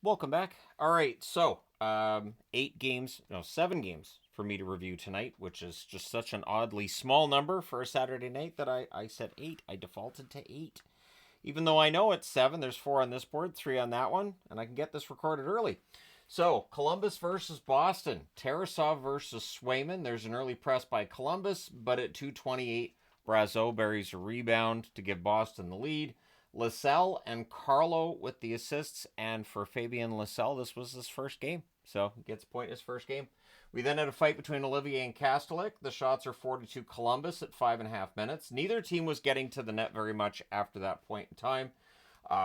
Welcome back. All right, so 7 games for me to review tonight, which is just such an oddly small number for a Saturday night that I said 8. I defaulted to 8. Even though I know it's 7, there's 4 on this board, 3 on that one, and I can get this recorded early. So, Columbus versus Boston. Tarasov versus Swayman. There's an early press by Columbus, but at 2:28, Brazeau buries a rebound to give Boston the lead. Lascelles and Carlo with the assists, and for Fabian Lascelles, this was his first game, so he gets a point in his first game. We then had a fight between Olivier and Kastelik. The shots are 4-2 Columbus at 5.5 minutes. Neither team was getting to the net very much after that point in time.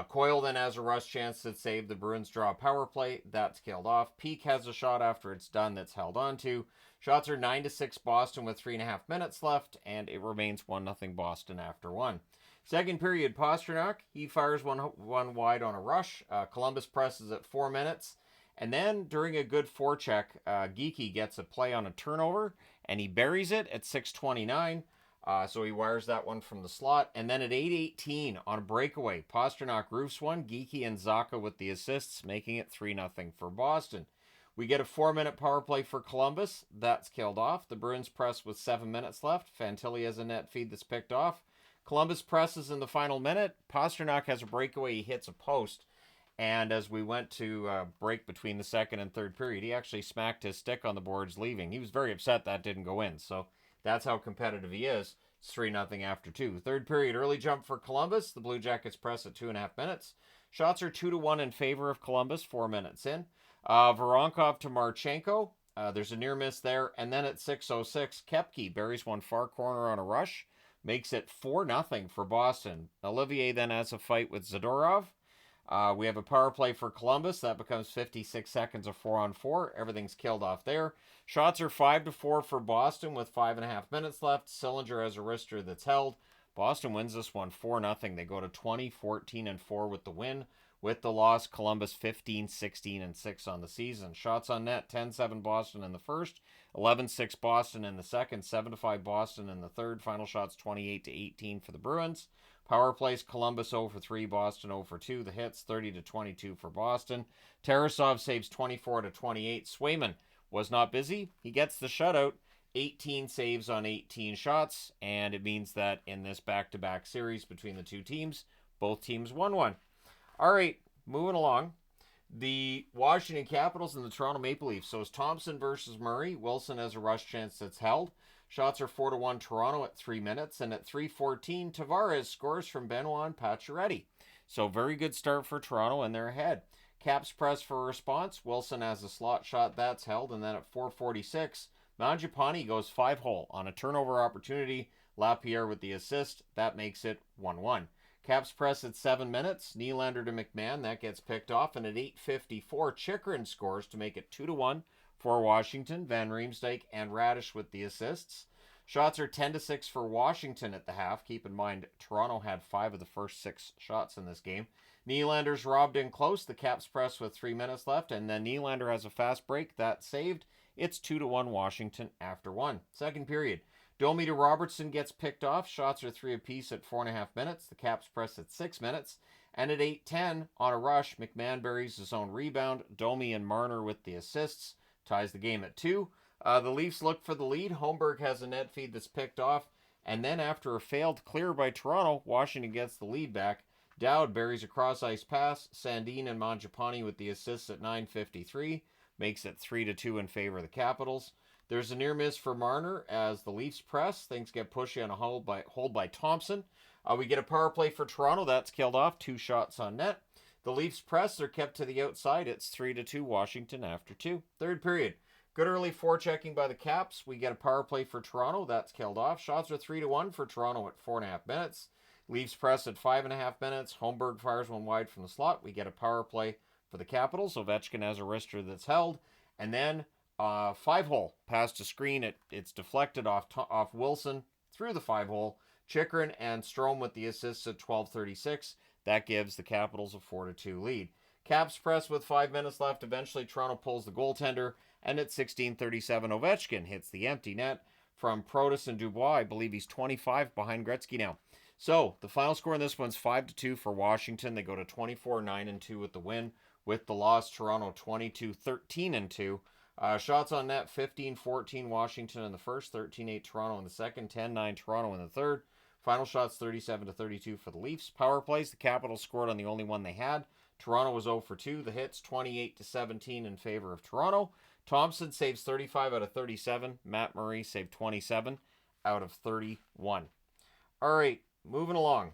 Coyle then has a rush chance to save. The Bruins draw a power play. That's killed off. Peak has a shot after it's done that's held on to. Shots are 9-6 Boston with 3.5 minutes left, and it remains 1-0 Boston after 1. Second period, Pastrnak, he fires one wide on a rush. Columbus presses at 4 minutes. And then during a good forecheck, Geekie gets a play on a turnover, and he buries it at 6:29. So he wires that one from the slot. And then at 8:18 on a breakaway, Pastrnak roofs one. Geekie and Zacha with the assists, making it 3-0 for Boston. We get a 4-minute power play for Columbus. That's killed off. The Bruins press with 7 minutes left. Fantilli has a net feed that's picked off. Columbus presses in the final minute. Pastrnak has a breakaway. He hits a post. And as we went to break between the second and third period, he actually smacked his stick on the boards leaving. He was very upset that didn't go in. So that's how competitive he is. It's 3-0 after 2. Third period, early jump for Columbus. The Blue Jackets press at 2.5 minutes. Shots are 2-1 in favor of Columbus, 4 minutes in. Voronkov to Marchenko. There's a near miss there. And then at 6:06, Koepke buries one far corner on a rush. Makes it 4-0 for Boston. Olivier then has a fight with Zadorov. We have a power play for Columbus. That becomes 56 seconds of 4-on-4. Everything's killed off there. Shots are 5-4 for Boston with 5.5 minutes left. Sillinger has a wrister that's held. Boston wins this one 4-0. They go to 20-14-4 with the win. With the loss, Columbus 15-16-6 on the season. Shots on net, 10-7 Boston in the first, 11-6 Boston in the second, 7-5 Boston in the third. Final shots 28-18 for the Bruins. Power plays, Columbus 0-3, Boston 0-2. The hits 30-22 for Boston. Tarasov saves 24-28. Swayman was not busy. He gets the shutout. 18 saves on 18 shots, and it means that in this back-to-back series between the two teams, both teams won one. All right, moving along. The Washington Capitals and the Toronto Maple Leafs. So it's Thompson versus Murray. Wilson has a rush chance that's held. Shots are 4-1 Toronto at 3 minutes. And at 3:14, Tavares scores from Benoit and Pacioretty. So very good start for Toronto, and they're ahead. Caps press for a response. Wilson has a slot shot that's held. And then at 4:46, Mangiapane goes 5-hole on a turnover opportunity. Lapierre with the assist. That makes it 1-1. Caps press at 7 minutes. Nylander to McMahon. That gets picked off. And at 8:54, Chychrun scores to make it 2-1 for Washington. Van Riemsdyk and Radish with the assists. Shots are 10-6 for Washington at the half. Keep in mind, Toronto had 5 of the first 6 shots in this game. Nylander's robbed in close. The Caps press with 3 minutes left. And then Nylander has a fast break. That's saved. It's 2-1 Washington after 1. Second period. Domi to Robertson gets picked off. Shots are 3 apiece at 4.5 minutes. The Caps press at 6 minutes. And at 8:10, on a rush, McMahon buries his own rebound. Domi and Marner with the assists. Ties the game at 2. The Leafs look for the lead. Holmberg has a net feed that's picked off. And then after a failed clear by Toronto, Washington gets the lead back. Dowd buries a cross-ice pass. Sandin and Mangiapane with the assists at 9:53. Makes it 3-2 in favor of the Capitals. There's a near miss for Marner as the Leafs press. Things get pushy on a hold by Thompson. We get a power play for Toronto. That's killed off. 2 shots on net. The Leafs press. They're kept to the outside. It's 3-2 Washington after 2. Third period. Good early forechecking by the Caps. We get a power play for Toronto. That's killed off. Shots are 3-1 for Toronto at 4.5 minutes. Leafs press at 5.5 minutes. Holmberg fires one wide from the slot. We get a power play for the Capitals. Ovechkin has a wrister that's held. And then 5-hole pass to screen. It's deflected off Wilson through the 5-hole. Chychrun and Strome with the assists at 12:36. That gives the Capitals a 4-2 lead. Caps press with 5 minutes left. Eventually, Toronto pulls the goaltender. And at 16:37, Ovechkin hits the empty net from Protas and Dubois. I believe he's 25 behind Gretzky now. So the final score in this one's 5-2 for Washington. They go to 24-9-2 with the win. With the loss, Toronto 22-13-2. Shots on net 15-14 Washington in the first, 13-8 Toronto in the second, 10-9 Toronto in the third. Final shots 37-32 for the Leafs. Power plays, the Capitals scored on the only one they had. Toronto was 0 for 2. The hits 28-17 in favor of Toronto. Thompson saves 35 out of 37. Matt Murray saved 27 out of 31. All right, moving along.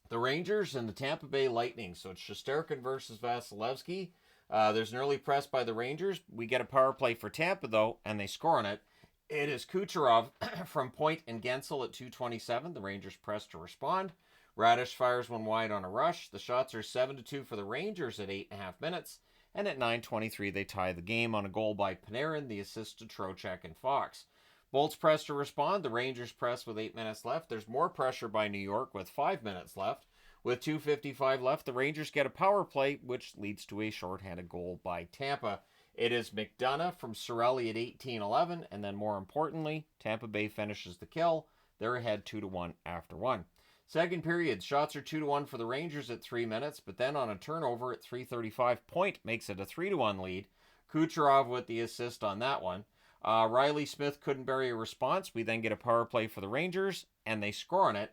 The Rangers and the Tampa Bay Lightning. So it's Shesterkin versus Vasilevsky. There's an early press by the Rangers. We get a power play for Tampa, though, and they score on it. It is Kucherov from point and Gensel at 2:27. The Rangers press to respond. Radish fires one wide on a rush. The shots are 7-2 for the Rangers at 8.5 minutes. And at 9:23, they tie the game on a goal by Panarin, the assist to Trocheck and Fox. Bolts press to respond. The Rangers press with 8 minutes left. There's more pressure by New York with 5 minutes left. With 2:55 left, the Rangers get a power play, which leads to a shorthanded goal by Tampa. It is McDonough from Cirelli at 18:11, and then more importantly, Tampa Bay finishes the kill. They're ahead 2-1 after one. Second period, shots are 2-1 for the Rangers at 3 minutes, but then on a turnover at 3:35, Point makes it a 3-1 lead. Kucherov with the assist on that one. Riley Smith couldn't bury a response. We then get a power play for the Rangers, and they score on it.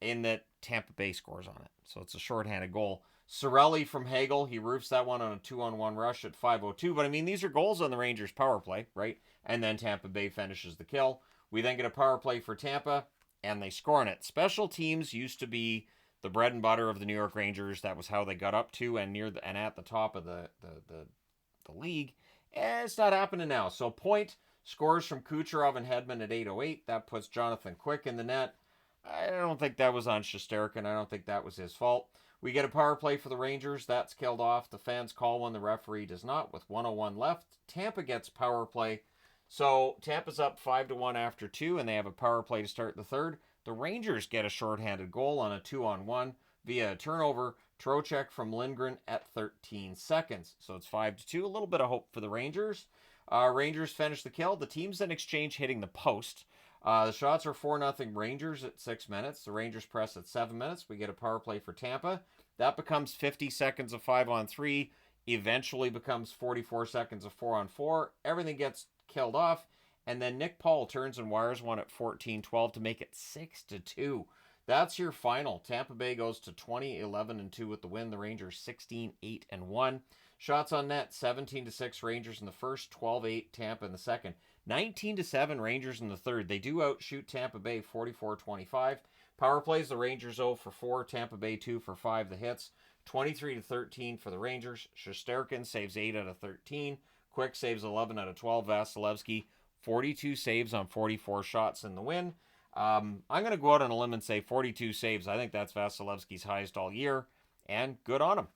In that Tampa Bay scores on it. So it's a shorthanded goal. Cirelli from Hagel, he roofs that one on a 2-on-1 rush at 5:02. But I mean, these are goals on the Rangers' power play, right? And then Tampa Bay finishes the kill. We then get a power play for Tampa, and they score on it. Special teams used to be the bread and butter of the New York Rangers. That was how they got up to and at the top of the league. And it's not happening now. So Point scores from Kucherov and Hedman at 8:08. That puts Jonathan Quick in the net. I don't think that was on Shesterkin. I don't think that was his fault. We get a power play for the Rangers. That's killed off. The fans call one. The referee does not. With 1:01 left, Tampa gets power play. So Tampa's up 5-1 after 2, and they have a power play to start the third. The Rangers get a shorthanded goal on a 2-on-1 via a turnover. Trocheck from Lindgren at 13 seconds. So it's 5-2. A little bit of hope for the Rangers. Rangers finish the kill. The teams then exchange hitting the post. The shots are 4-0 Rangers at 6 minutes. The Rangers press at 7 minutes. We get a power play for Tampa. That becomes 50 seconds of 5-on-3. Eventually becomes 44 seconds of 4-on-4. Everything gets killed off. And then Nick Paul turns and wires one at 14:12 to make it 6-2. That's your final. Tampa Bay goes to 20-11-2 with the win. The Rangers 16-8-1. Shots on net 17-6 Rangers in the first, 12-8 Tampa in the second. 19-7 Rangers in the third. They do outshoot Tampa Bay 44-25. Power plays, the Rangers 0 for 4, Tampa Bay 2 for 5. The hits 23-13 for the Rangers. Shesterkin saves 8 out of 13. Quick saves 11 out of 12. Vasilevsky 42 saves on 44 shots in the win. I'm going to go out on a limb and say 42 saves. I think that's Vasilevsky's highest all year, and good on him.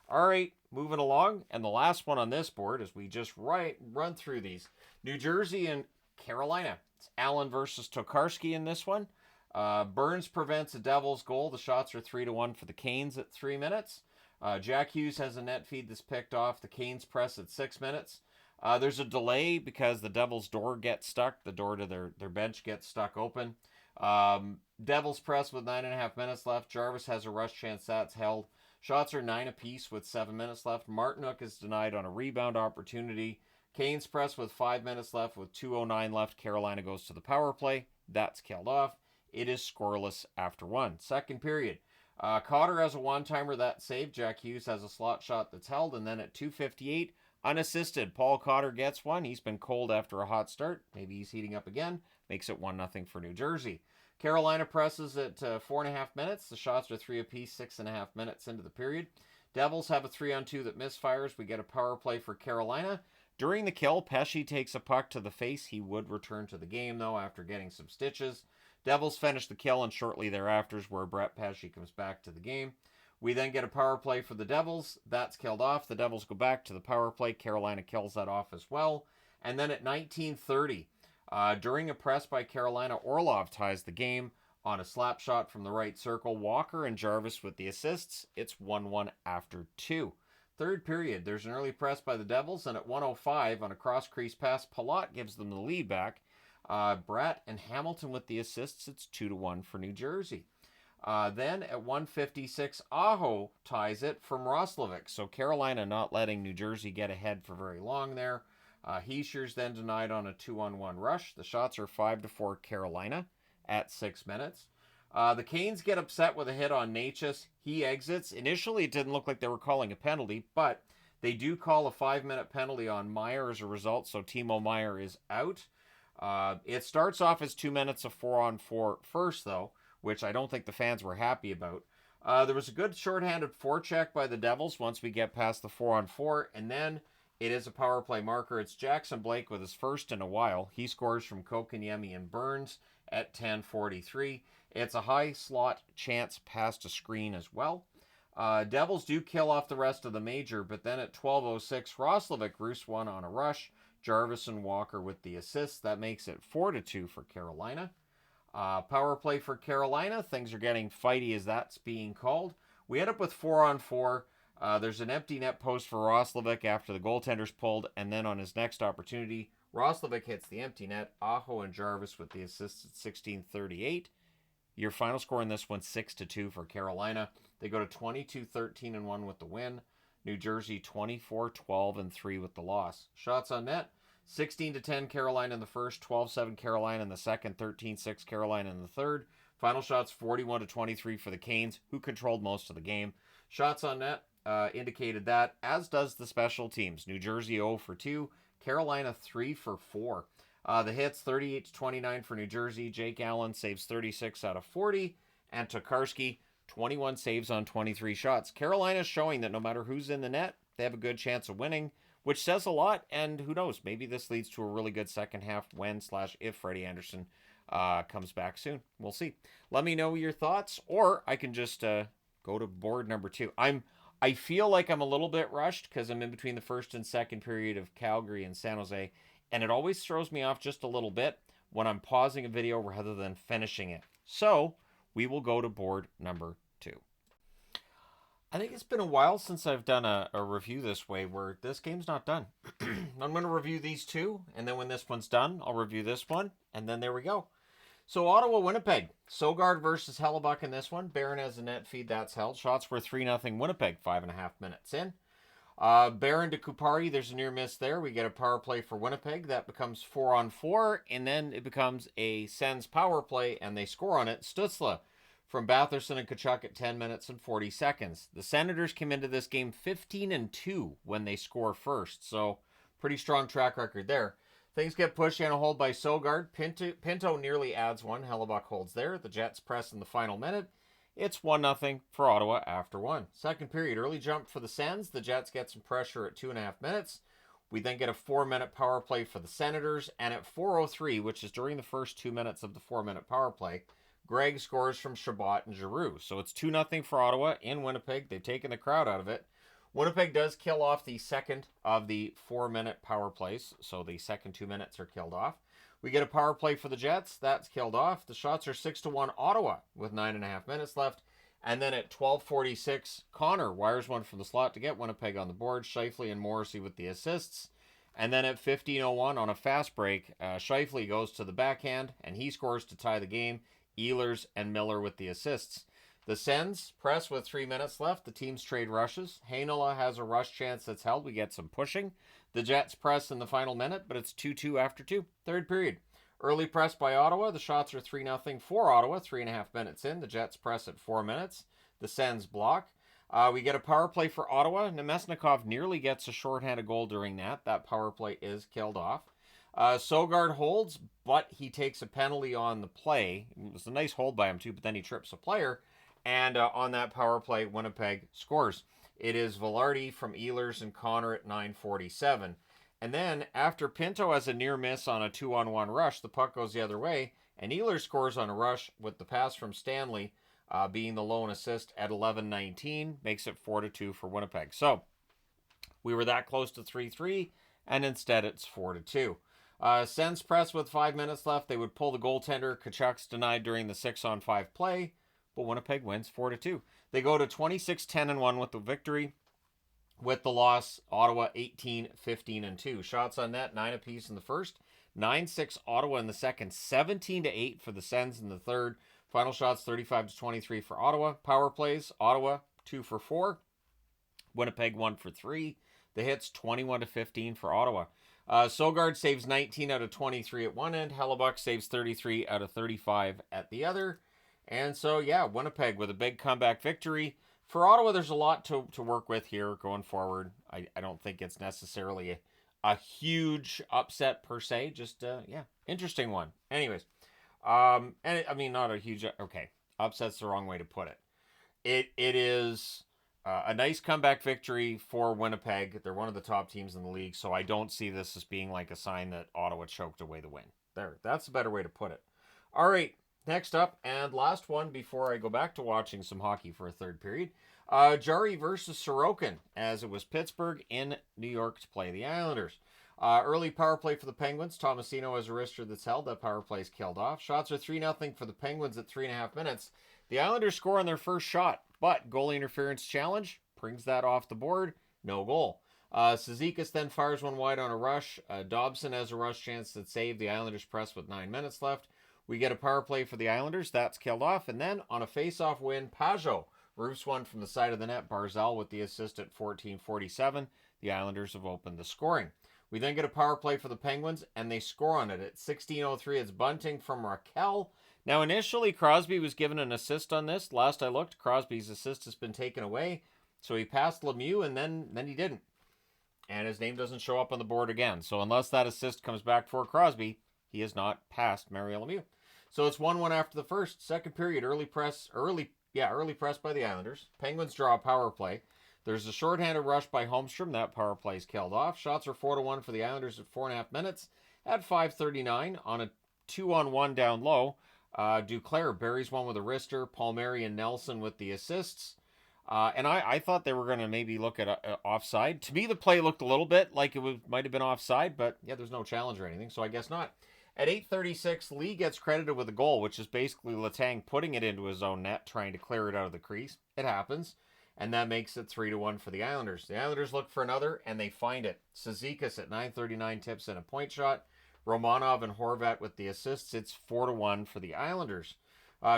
All right, moving along, and the last one on this board as we just run through these. New Jersey and Carolina. It's Allen versus Tokarski in this one. Burns prevents a Devils goal. The shots are 3-1 for the Canes at 3 minutes. Jack Hughes has a net feed that's picked off. The Canes press at 6 minutes. There's a delay because the Devils' door gets stuck. The door to their bench gets stuck open. Devils press with 9.5 minutes left. Jarvis has a rush chance. That's held. Shots are 9 apiece with 7 minutes left. Martinook is denied on a rebound opportunity. Canes press with 5 minutes left with 2:09 left. Carolina goes to the power play. That's killed off. It is scoreless after one. Second period. Cotter has a one-timer that's saved. Jack Hughes has a slot shot that's held. And then at 2:58, unassisted, Paul Cotter gets one. He's been cold after a hot start. Maybe he's heating up again. Makes it 1-0 for New Jersey. Carolina presses at 4.5 minutes. The shots are 3 apiece, 6.5 minutes into the period. Devils have a 3-on-2 that misfires. We get a power play for Carolina. During the kill, Pesce takes a puck to the face. He would return to the game, though, after getting some stitches. Devils finish the kill, and shortly thereafter is where Brett Pesce comes back to the game. We then get a power play for the Devils. That's killed off. The Devils go back to the power play. Carolina kills that off as well. And then at 19:30, during a press by Carolina, Orlov ties the game on a slap shot from the right circle. Walker and Jarvis with the assists. It's 1-1 after 2. Third period, there's an early press by the Devils, and at 1:05 on a cross-crease pass, Palat gives them the lead back. Bratt and Hamilton with the assists. It's 2-1 for New Jersey. Then at 1:56, Aho ties it from Roslovic. So Carolina not letting New Jersey get ahead for very long there. Heischer's then denied on a 2-on-1 rush. The shots are 5-4 Carolina at 6 minutes. The Canes get upset with a hit on Natchez. He exits. Initially, it didn't look like they were calling a penalty, but they do call a 5-minute penalty on Meyer as a result, so Timo Meyer is out. It starts off as 2 minutes of 4-on-4 first, though, which I don't think the fans were happy about. There was a good shorthanded forecheck by the Devils once we get past the 4-on-4, and then it is a power play marker. It's Jackson Blake with his first in a while. He scores from Kokaniemi and Burns at 10:43. It's a high slot chance past a screen as well. Devils do kill off the rest of the major, but then at 12:06, Roslovic roosts one on a rush. Jarvis and Walker with the assists. That makes it 4-2 for Carolina. Power play for Carolina. Things are getting fighty as that's being called. We end up with 4-on-4. There's an empty net post for Roslovic after the goaltender's pulled, and then on his next opportunity, Roslovic hits the empty net. Aho and Jarvis with the assists at 16:38. Your final score in this one, 6-2 for Carolina. They go to 22-13-1 with the win. New Jersey 24-12-3 with the loss. Shots on net, 16-10 Carolina in the first, 12-7 Carolina in the second, 13-6 Carolina in the third. Final shots 41-23 for the Canes, who controlled most of the game. Shots on net indicated that, as does the special teams. New Jersey 0-2, Carolina 3-4. The hits 38-29 for New Jersey. Jake Allen saves 36 out of 40, and Tokarski 21 saves on 23 shots. Carolina's showing that no matter who's in the net, they have a good chance of winning, which says a lot, and who knows, maybe this leads to a really good second half when/if Freddie Anderson comes back soon. We'll see. Let me know your thoughts, or I can just go to board number 2. I feel like I'm a little bit rushed because I'm in between the first and second period of Calgary and San Jose, and it always throws me off just a little bit when I'm pausing a video rather than finishing it. So we will go to board number 2. I think it's been a while since I've done a review this way where this game's not done. I'm going to review these two, and then when this one's done, I'll review this one, and then there we go. So Ottawa, Winnipeg. Sogard versus Hellebuck in this one. Barron has a net feed, that's held. Shots were 3-0 Winnipeg, 5.5 minutes in. Barron to Kupari, there's a near miss there. We get a power play for Winnipeg. That becomes 4-on-4, and then it becomes a Sens power play, and they score on it. Stützle from Batherson and Tkachuk at 10 minutes and 40 seconds. The Senators came into this game 15-2 when they score first, so pretty strong track record there. Things get pushed and a hold by Sogard. Pinto nearly adds one. Hellebuck holds there. The Jets press in the final minute. It's 1-0 for Ottawa after one. Second period, early jump for the Sens. The Jets get some pressure at 2.5 minutes. We then get a 4-minute power play for the Senators. And at 4:03, which is during the first 2 minutes of the 4-minute power play, Gregg scores from Chabot and Giroux. So it's 2-0 for Ottawa in Winnipeg. They've taken the crowd out of it. Winnipeg does kill off the second of the 4-minute power plays. So the second 2 minutes are killed off. We get a power play for the Jets. That's killed off. The shots are 6-1 Ottawa with 9.5 minutes left. And then at 12:46, Connor wires one from the slot to get Winnipeg on the board. Scheifele and Morrissey with the assists. And then at 15:01 on a fast break, Scheifele goes to the backhand and he scores to tie the game. Ehlers and Miller with the assists. The Sens press with 3 minutes left. The teams trade rushes. Heinola has a rush chance that's held. We get some pushing. The Jets press in the final minute, but it's 2-2 after 2. Third period. Early press by Ottawa. The shots are 3-0 for Ottawa. 3.5 minutes in. The Jets press at 4 minutes. The Sens block. We get a power play for Ottawa. Nemesnikov nearly gets a shorthanded goal during that. That power play is killed off. Sogard holds, but he takes a penalty on the play. It was a nice hold by him too, but then he trips a player. And on that power play, Winnipeg scores. It is Velarde from Ehlers and Connor at 9:47. And then after Pinto has a near miss on a 2-on-1 rush, the puck goes the other way, and Ehlers scores on a rush with the pass from Stanley being the lone assist at 11:19, makes it 4-2 for Winnipeg. So we were that close to 3-3, and instead it's 4-2. Sens press with 5 minutes left. They would pull the goaltender. Tkachuk's denied during the 6-on-5 play, but Winnipeg wins 4-2. They go to 26-10-1 with the victory. With the loss, Ottawa 18-15-2. Shots on net, 9 apiece in the first, 9-6 Ottawa in the second, 17-8 for the Sens in the third. Final shots 35-23 for Ottawa. Power plays, Ottawa 2 for 4. Winnipeg 1 for 3. The hits 21-15 for Ottawa. Sogard saves 19 out of 23 at one end. Hellebuck saves 33 out of 35 at the other. And so, yeah, Winnipeg with a big comeback victory. For Ottawa, there's a lot to work with here going forward. I don't think it's necessarily a huge upset per se. Just, yeah, interesting one. Anyways, and I mean, not a huge, okay, upset's the wrong way to put it. It is a nice comeback victory for Winnipeg. They're one of the top teams in the league, so I don't see this as being like a sign that Ottawa choked away the win. There, that's a better way to put it. All right, next up, and last one before I go back to watching some hockey for a third period. Jarry versus Sorokin, as it was Pittsburgh in New York to play the Islanders. Early power play for the Penguins. Tomasino has a wrister that's held. That power play is killed off. Shots are 3-0 for the Penguins at 3.5 minutes. The Islanders score on their first shot, but goalie interference challenge brings that off the board. No goal. Cizikas then fires one wide on a rush. Dobson has a rush chance that saved. The Islanders press with 9 minutes left. We get a power play for the Islanders. That's killed off. And then on a face-off win, Pajot roofs one from the side of the net. Barzal with the assist at 14:47. The Islanders have opened the scoring. We then get a power play for the Penguins, and they score on it at 16:03. It's bunting from Raquel. Now, initially, Crosby was given an assist on this. Last I looked, Crosby's assist has been taken away. So he passed Lemieux, and then he didn't. And his name doesn't show up on the board again. So unless that assist comes back for Crosby, he has not passed Mario Lemieux. So it's 1-1 after the first. Second period, early press by the Islanders. Penguins draw a power play. There's a shorthanded rush by Holmstrom. That power play is killed off. Shots are 4-1 for the Islanders at 4.5 minutes. At 5:39 on a 2-on-1 down low. Duclair buries one with a wrister. Palmieri and Nelson with the assists. And I thought they were going to maybe look at offside. To me, the play looked a little bit like it might have been offside, but yeah, there's no challenge or anything, so I guess not. At 8:36, Lee gets credited with a goal, which is basically Letang putting it into his own net, trying to clear it out of the crease. It happens, and that makes it 3-1 for the Islanders. The Islanders look for another, and they find it. Cizikas at 9:39 tips in a point shot. Romanov and Horvat with the assists. It's 4-1 for the Islanders.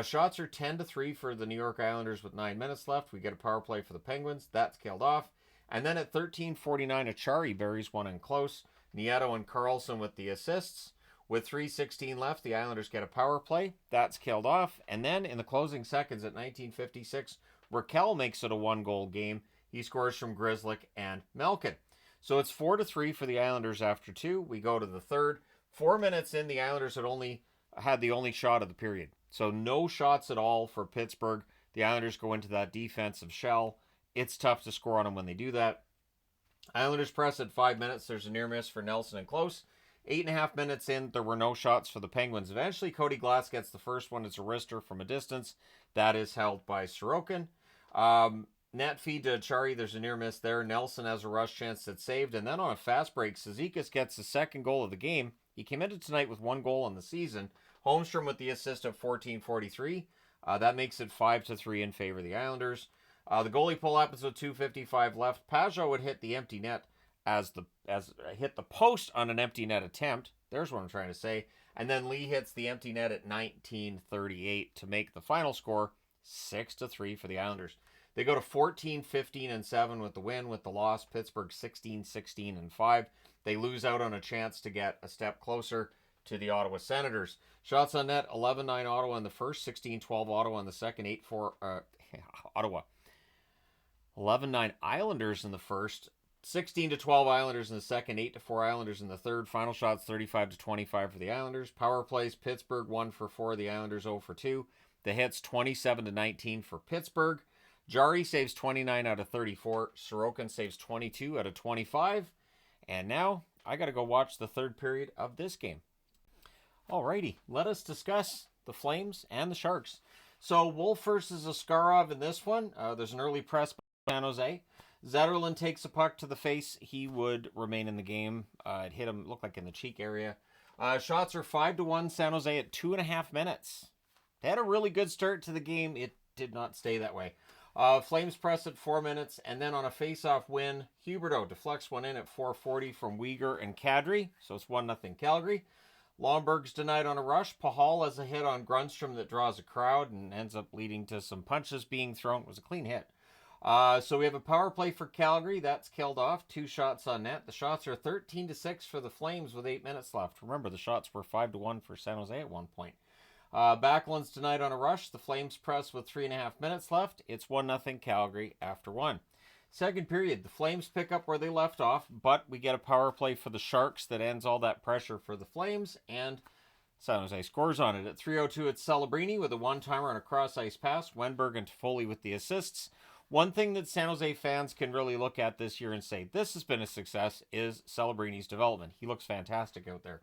Shots are 10-3 for the New York Islanders with 9 minutes left. We get a power play for the Penguins. That's killed off. And then at 13:49, Achari buries one in close. Nieto and Carlson with the assists. With 3:16 left, the Islanders get a power play. That's killed off. And then in the closing seconds at 19:56, Raquel makes it a one-goal game. He scores from Grzelcyk and Malkin. So it's 4-3 for the Islanders after two. We go to the third. 4 minutes in, the Islanders had the only shot of the period. So no shots at all for Pittsburgh. The Islanders go into that defensive shell. It's tough to score on them when they do that. Islanders press at 5 minutes. There's a near miss for Nelson and Close. 8.5 minutes in, there were no shots for the Penguins. Eventually, Cody Glass gets the first one. It's a wrister from a distance. That is held by Sorokin. Net feed to Achari. There's a near miss there. Nelson has a rush chance that's saved. And then on a fast break, Cizikas gets the second goal of the game. He came into tonight with one goal on the season. Holmstrom with the assist of 14:43. That makes it 5-3 in favor of the Islanders. The goalie pull happens with 2:55 left. Pajot would hit the empty net as hit the post on an empty net attempt. There's what I'm trying to say. And then Lee hits the empty net at 19:38 to make the final score 6-3 for the Islanders. They go to 14-15-7 with the win. With the loss, Pittsburgh 16-16-5. They lose out on a chance to get a step closer to the Ottawa Senators. Shots on net, 11-9 Ottawa in the first, 16-12 Ottawa in the second, 8-4 Ottawa. 11-9 Islanders in the first, 16-12 Islanders in the second, 8-4 Islanders in the third. Final shots 35-25 for the Islanders. Power plays, Pittsburgh 1 for 4, the Islanders 0 for 2. The hits 27-19 for Pittsburgh. Jarry saves 29 out of 34. Sorokin saves 22 out of 25. And now I got to go watch the third period of this game. Alrighty, let us discuss the Flames and the Sharks. So Wolf versus Askarov in this one. There's an early press by San Jose. Zetterlund takes a puck to the face. He would remain in the game. It hit him, looked like in the cheek area. Shots are 5-1 San Jose at 2.5 minutes. They had a really good start to the game. It did not stay that way. Flames press at 4 minutes, and then on a face-off win, Huberdeau deflects one in at 4:40 from Uyghur and Kadri. So it's 1-0 Calgary. Lomberg's denied on a rush. Pahal has a hit on Grunstrom that draws a crowd and ends up leading to some punches being thrown. It was a clean hit. So we have a power play for Calgary. That's killed off. 2 shots on net. The shots are 13-6 for the Flames with 8 minutes left. Remember, the shots were 5-1 for San Jose at one point. Backlund's denied on a rush. The Flames press with 3.5 minutes left. It's 1-0 Calgary after 1. Second period, the Flames pick up where they left off, but we get a power play for the Sharks that ends all that pressure for the Flames, and San Jose scores on it. At 3:02, it's Celebrini with a one-timer on a cross-ice pass. Wenberg and Toffoli with the assists. One thing that San Jose fans can really look at this year and say, this has been a success, is Celebrini's development. He looks fantastic out there.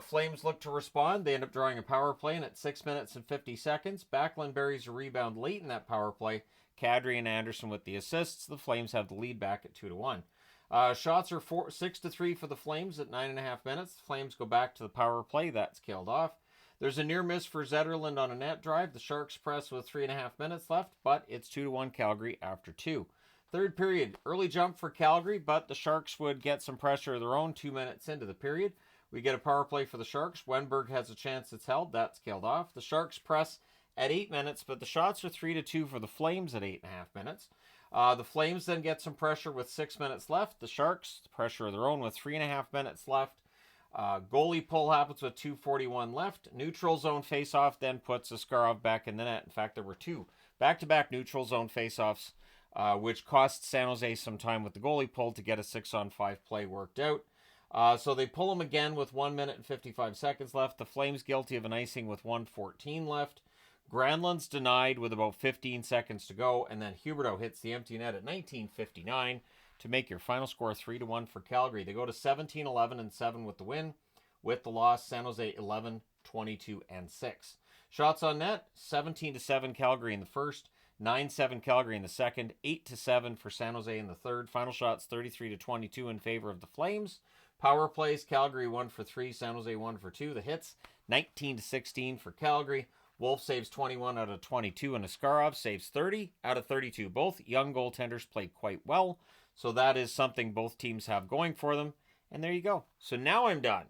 Flames look to respond. They end up drawing a power play, and at 6 minutes and 50 seconds, Backlund buries a rebound late in that power play. Kadri and Anderson with the assists. The Flames have the lead back at 2-1. Shots are 6-3 for the Flames at 9.5 minutes. The Flames go back to the power play. That's killed off. There's a near miss for Zetterlund on a net drive. The Sharks press with 3.5 minutes left, but it's 2-1 Calgary after 2. Third period, early jump for Calgary, but the Sharks would get some pressure of their own 2 minutes into the period. We get a power play for the Sharks. Wenberg has a chance it's held. That's killed off. The Sharks press at 8 minutes, but the shots are 3-2 for the Flames at 8.5 minutes. The Flames then get some pressure with 6 minutes left. The Sharks, pressure of their own with 3.5 minutes left. Goalie pull happens with 2:41 left. Neutral zone faceoff then puts Askarov back in the net. In fact, there were 2 back-to-back neutral zone faceoffs, which cost San Jose some time with the goalie pull to get a 6-on-5 play worked out. So they pull him again with 1 minute and 55 seconds left. The Flames guilty of an icing with 1:14 left. Granlund's denied with about 15 seconds to go, and then Huberdeau hits the empty net at 19:59 to make your final score 3-1 for Calgary. They go to 17-11-7 with the win. With the loss, San Jose 11-22-6. Shots on net, 17-7 Calgary in the first, 9-7 Calgary in the second, 8-7 for San Jose in the third. Final shots 33-22 in favor of the Flames. Power plays, Calgary 1 for 3, San Jose 1 for 2. The hits, 19-16 for Calgary. Wolf saves 21 out of 22, and Askarov saves 30 out of 32. Both young goaltenders played quite well, so that is something both teams have going for them. And there you go. So now I'm done.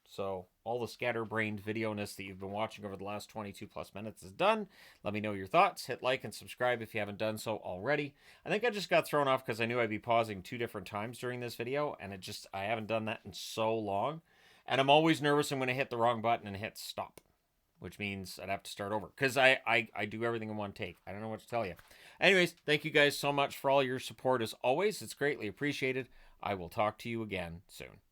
So all the scatterbrained video-ness that you've been watching over the last 22 plus minutes is done. Let me know your thoughts. Hit like and subscribe if you haven't done so already. I think I just got thrown off because I knew I'd be pausing 2 different times during this video, and I haven't done that in so long. And I'm always nervous I'm going to hit the wrong button and hit stop, which means I'd have to start over because I do everything in one take. I don't know what to tell you. Anyways, thank you guys so much for all your support as always. It's greatly appreciated. I will talk to you again soon.